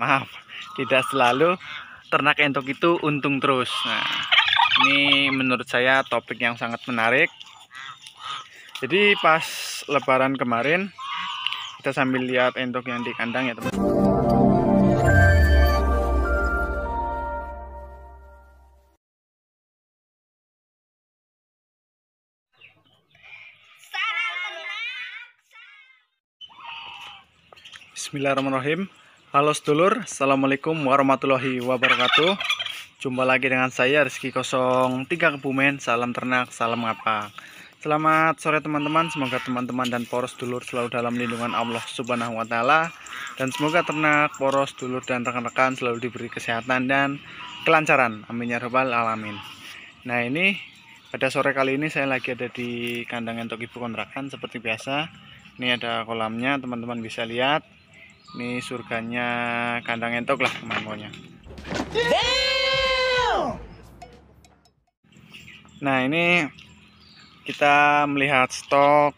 maaf, tidak selalu ternak entok itu untung terus. Nah, ini menurut saya topik yang sangat menarik. Jadi pas lebaran kemarin kita sambil lihat entok yang di kandang ya teman. Bismillahirrahmanirrahim. Halo sedulur, assalamualaikum warahmatullahi wabarakatuh. Jumpa lagi dengan saya Rizky 03 Kebumen. Salam ternak, salam ngapak. Selamat sore teman-teman. Semoga teman-teman dan poros dulur selalu dalam lindungan Allah Subhanahu wa Ta'ala, dan semoga ternak, poros dulur dan rekan-rekan selalu diberi kesehatan dan kelancaran. Amin ya rabbal alamin. Nah, ini pada sore kali ini saya lagi ada di kandang entok ibu kontrakan seperti biasa. Ini ada kolamnya, teman-teman bisa lihat. Ini surganya kandang entok lah pokoknya. Nah, ini kita melihat stok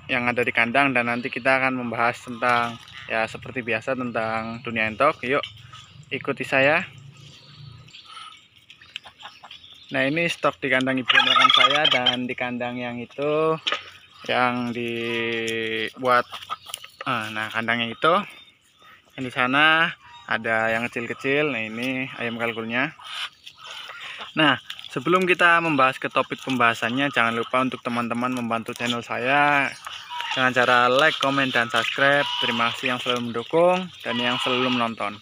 yang ada di kandang, dan nanti kita akan membahas tentang, ya seperti biasa, tentang dunia entok. Yuk ikuti saya. Nah, ini stok di kandang ibu kontrakan saya, dan di kandang yang itu yang dibuat, nah kandangnya itu yang di sana ada yang kecil-kecil. Nah, ini ayam kalkulnya. Nah, sebelum kita membahas ke topik pembahasannya, jangan lupa untuk teman-teman membantu channel saya dengan cara like, komen, dan subscribe. Terima kasih yang selalu mendukung dan yang selalu menonton.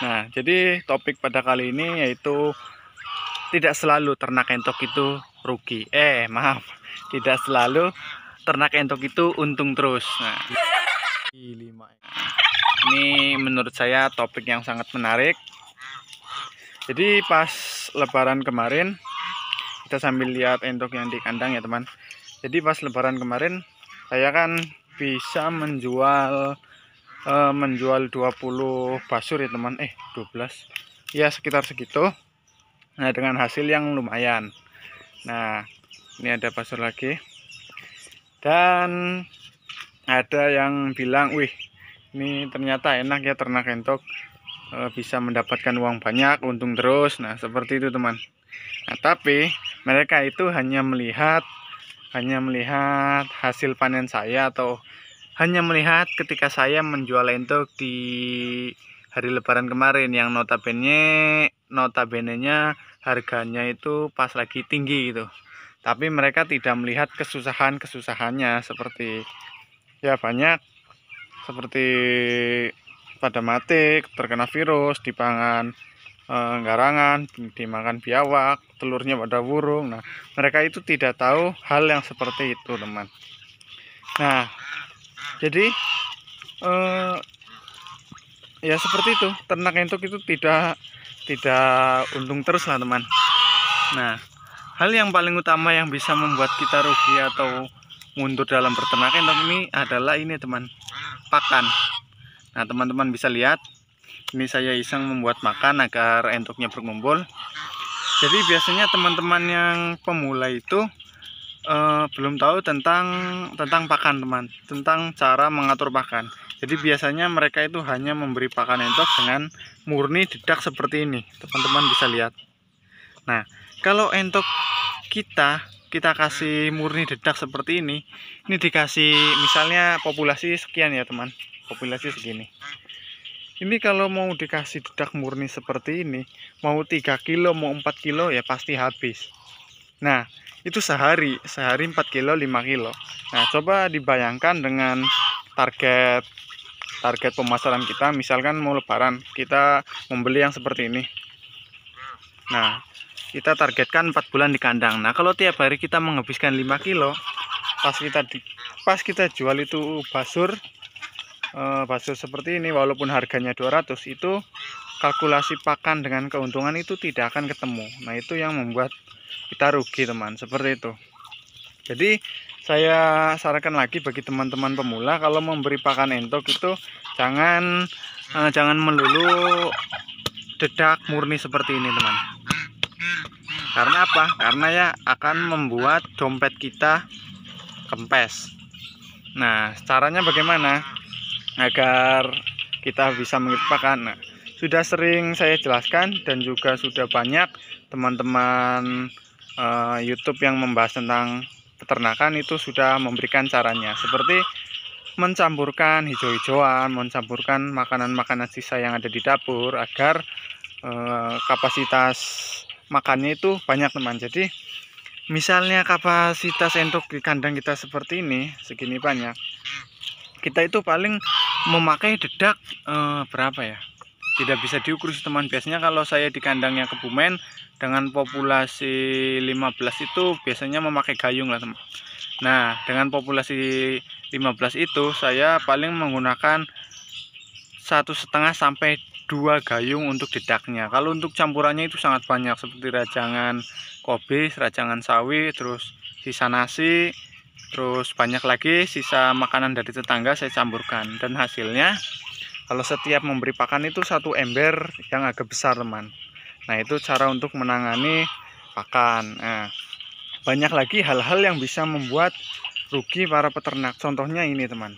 Nah, jadi topik pada kali ini yaitu tidak selalu ternak entok itu rugi. Maaf, tidak selalu ternak entok itu untung terus. Nah, ini menurut saya topik yang sangat menarik. Jadi pas lebaran kemarin kita sambil lihat entok yang di kandang ya teman. Jadi pas lebaran kemarin saya kan bisa menjual 20 basur ya teman. 12 ya, sekitar segitu. Nah, dengan hasil yang lumayan. Nah, ini ada basur lagi, dan ada yang bilang, wih, ini ternyata enak ya ternak entok, bisa mendapatkan uang banyak, untung terus. Nah, seperti itu teman. Nah, tapi mereka itu hanya melihat hasil panen saya, atau hanya melihat ketika saya menjual entok di hari lebaran kemarin, yang notabene-nya harganya itu pas lagi tinggi gitu. Tapi mereka tidak melihat kesusahannya, seperti ya banyak, seperti pada mati, terkena virus, dipangan garangan, dimakan biawak, telurnya pada burung. Nah, mereka itu tidak tahu hal yang seperti itu teman. Nah, jadi ya seperti itu, ternak entok itu tidak untung terus lah teman. Nah, hal yang paling utama yang bisa membuat kita rugi atau mundur dalam berternak entok ini adalah ini teman, pakan. Nah, teman-teman bisa lihat, ini saya iseng membuat makan agar entoknya berkumpul. Jadi biasanya teman-teman yang pemula itu belum tahu tentang pakan teman, tentang cara mengatur pakan. Jadi biasanya mereka itu hanya memberi pakan entok dengan murni dedak seperti ini, teman-teman bisa lihat. Nah, kalau entok kita kasih murni dedak seperti ini dikasih misalnya populasi sekian ya teman, populasi segini. Ini kalau mau dikasih dedak murni seperti ini, mau 3 kilo, mau 4 kilo ya pasti habis. Nah, itu sehari 4 kilo, 5 kilo. Nah, coba dibayangkan dengan target pemasaran kita. Misalkan mau lebaran, kita membeli yang seperti ini. Nah, kita targetkan 4 bulan di kandang. Nah, kalau tiap hari kita menghabiskan 5 kilo, pas kita jual itu basur seperti ini, walaupun harganya 200, itu kalkulasi pakan dengan keuntungan itu tidak akan ketemu. Nah, itu yang membuat kita rugi teman, seperti itu. Jadi saya sarankan lagi bagi teman-teman pemula, kalau memberi pakan entok itu jangan melulu dedak murni seperti ini teman. Karena apa? Karena ya akan membuat dompet kita kempes. Nah, caranya bagaimana agar kita bisa mengirit pakan. Nah, sudah sering saya jelaskan dan juga sudah banyak teman-teman YouTube yang membahas tentang peternakan itu sudah memberikan caranya, seperti mencampurkan hijau-hijauan, mencampurkan makanan-makanan sisa yang ada di dapur agar kapasitas makannya itu banyak teman. Jadi misalnya kapasitas entok di kandang kita seperti ini, segini banyak, kita itu paling memakai dedak berapa ya, tidak bisa diukur teman. Biasanya kalau saya di kandangnya Kebumen dengan populasi 15 itu biasanya memakai gayung lah teman. Nah, dengan populasi 15 itu saya paling menggunakan 1,5 sampai 2 gayung untuk dedaknya. Kalau untuk campurannya itu sangat banyak, seperti rajangan kobis, rajangan sawi, terus sisa nasi, terus banyak lagi sisa makanan dari tetangga saya campurkan. Dan hasilnya kalau setiap memberi pakan itu 1 ember yang agak besar teman. Nah, itu cara untuk menangani pakan. Nah, banyak lagi hal-hal yang bisa membuat rugi para peternak. Contohnya ini teman,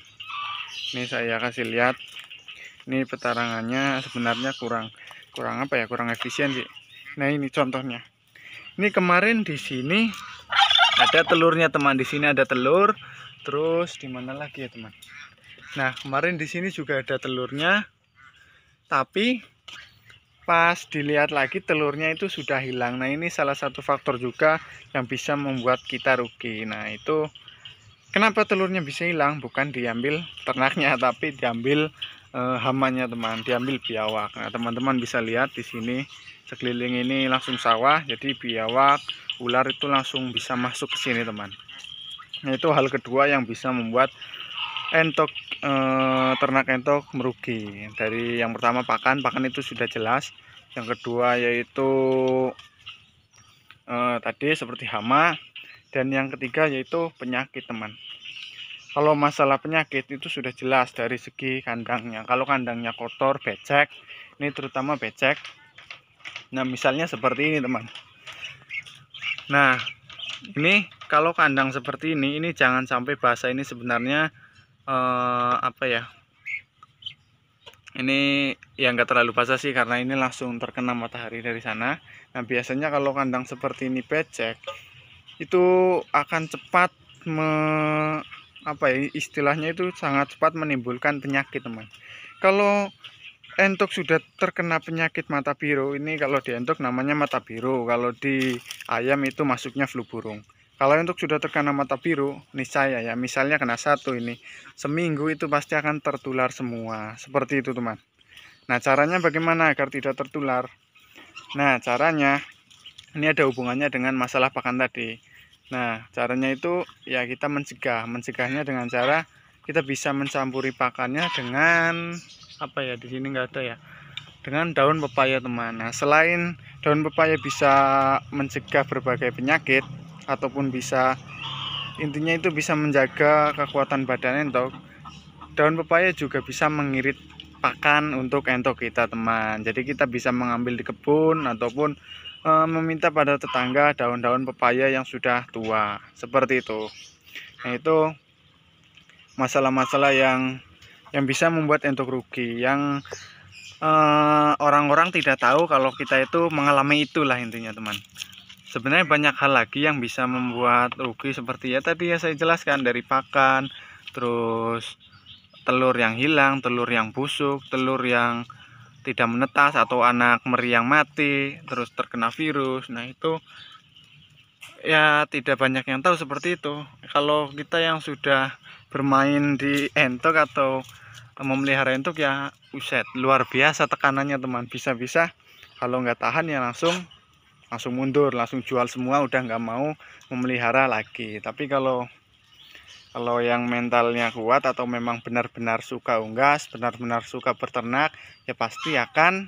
ini saya kasih lihat. Ini petarangannya sebenarnya kurang apa ya, kurang efisien sih. Nah, ini contohnya. Ini kemarin di sini ada telurnya teman, di sini ada telur. Terus di mana lagi ya teman? Nah, kemarin di sini juga ada telurnya. Tapi pas dilihat lagi telurnya itu sudah hilang. Nah, ini salah satu faktor juga yang bisa membuat kita rugi. Nah, itu kenapa telurnya bisa hilang? Bukan diambil ternaknya, tapi diambil hamanya teman, diambil biawak. Nah, teman-teman bisa lihat di sini sekeliling ini langsung sawah, jadi biawak, ular itu langsung bisa masuk ke sini teman. Nah, itu hal kedua yang bisa membuat entok ternak entok merugi. Dari yang pertama pakan itu sudah jelas. Yang kedua yaitu tadi seperti hama, dan yang ketiga yaitu penyakit teman. Kalau masalah penyakit itu sudah jelas dari segi kandangnya. Kalau kandangnya kotor, becek, ini terutama becek. Nah, misalnya seperti ini teman. Nah, ini kalau kandang seperti ini jangan sampai basah. Ini sebenarnya apa ya? Ini yang enggak terlalu basah sih, karena ini langsung terkena matahari dari sana. Nah, biasanya kalau kandang seperti ini becek, itu akan cepat istilahnya itu sangat cepat menimbulkan penyakit teman. Kalau entok sudah terkena penyakit mata biru, ini kalau di entok namanya mata biru, kalau di ayam itu masuknya flu burung. Kalau entok sudah terkena mata biru, niscaya ya, misalnya kena satu, ini seminggu itu pasti akan tertular semua, seperti itu teman. Nah, caranya bagaimana agar tidak tertular? Nah, caranya ini ada hubungannya dengan masalah pakan tadi. Nah, caranya itu ya kita mencegahnya dengan cara kita bisa mencampuri pakannya dengan apa ya, di sini nggak ada ya, dengan daun pepaya teman. Nah, selain daun pepaya bisa mencegah berbagai penyakit ataupun bisa, intinya itu bisa menjaga kekuatan badan entok, daun pepaya juga bisa mengirit pakan untuk entok kita teman. Jadi kita bisa mengambil di kebun ataupun meminta pada tetangga daun-daun pepaya yang sudah tua, seperti itu. Nah, itu masalah-masalah yang bisa membuat entok rugi, yang orang-orang tidak tahu kalau kita itu mengalami itulah intinya teman. Sebenarnya banyak hal lagi yang bisa membuat rugi, seperti ya tadi ya saya jelaskan, dari pakan, terus telur yang hilang, telur yang busuk, telur yang tidak menetas, atau anak meri yang mati, terus terkena virus. Nah, itu ya tidak banyak yang tahu seperti itu. Kalau kita yang sudah bermain di entok atau memelihara entok ya uset, luar biasa tekanannya teman. Bisa-bisa kalau nggak tahan ya langsung mundur, langsung jual semua, udah nggak mau memelihara lagi. Tapi kalau yang mentalnya kuat atau memang benar-benar suka unggas, benar-benar suka berternak, ya pasti akan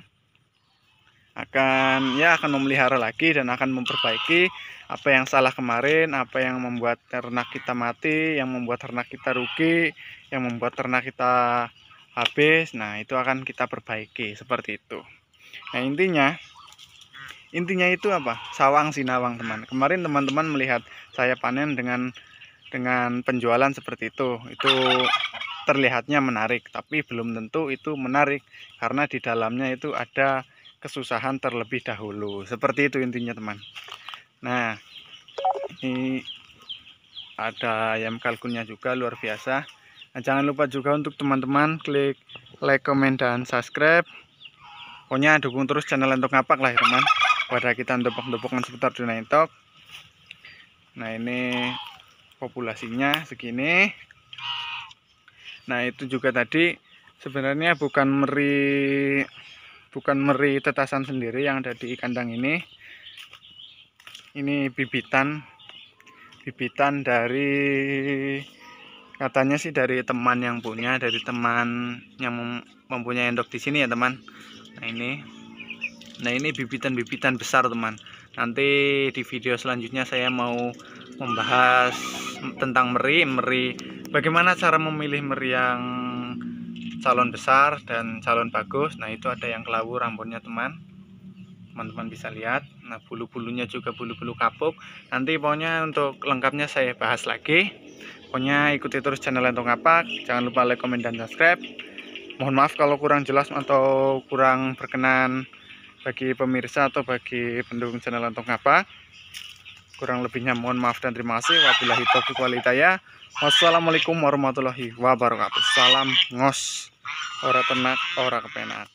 memelihara lagi dan akan memperbaiki apa yang salah kemarin, apa yang membuat ternak kita mati, yang membuat ternak kita rugi, yang membuat ternak kita habis. Nah, itu akan kita perbaiki seperti itu. Nah, intinya itu apa? Sawang sinawang teman. Kemarin teman-teman melihat saya panen dengan penjualan seperti itu terlihatnya menarik, tapi belum tentu itu menarik karena di dalamnya itu ada kesusahan terlebih dahulu. Seperti itu intinya teman. Nah, ini ada ayam kalkunnya juga luar biasa. Nah, jangan lupa juga untuk teman-teman klik like, comment, dan subscribe. Pokoknya dukung terus channel Entok Ngapak lah ya teman. Pada kita dopok-dopokan seputar dunia entok. Nah, ini populasinya segini. Nah, itu juga tadi sebenarnya bukan meri tetasan sendiri yang ada di kandang ini. Ini bibitan dari, katanya sih dari teman yang punya, dari teman yang mempunyai endok di sini ya teman. Nah ini bibitan besar teman. Nanti di video selanjutnya saya mau membahas tentang meri, bagaimana cara memilih meri yang calon besar dan calon bagus. Nah itu ada yang kelabu rambutnya teman-teman bisa lihat. Nah bulu-bulunya juga bulu-bulu kapuk. Nanti pokoknya untuk lengkapnya saya bahas lagi. Pokoknya ikuti terus channel Entok Ngapak. Jangan lupa like, comment, dan subscribe. Mohon maaf kalau kurang jelas atau kurang berkenan bagi pemirsa atau bagi pendukung channel Entok Ngapak. Kurang lebihnya mohon maaf dan terima kasih. Wabillahi taufiq wal hidayah. Wassalamualaikum warahmatullahi wabarakatuh. Salam ngos, ora tenak, ora kepenak.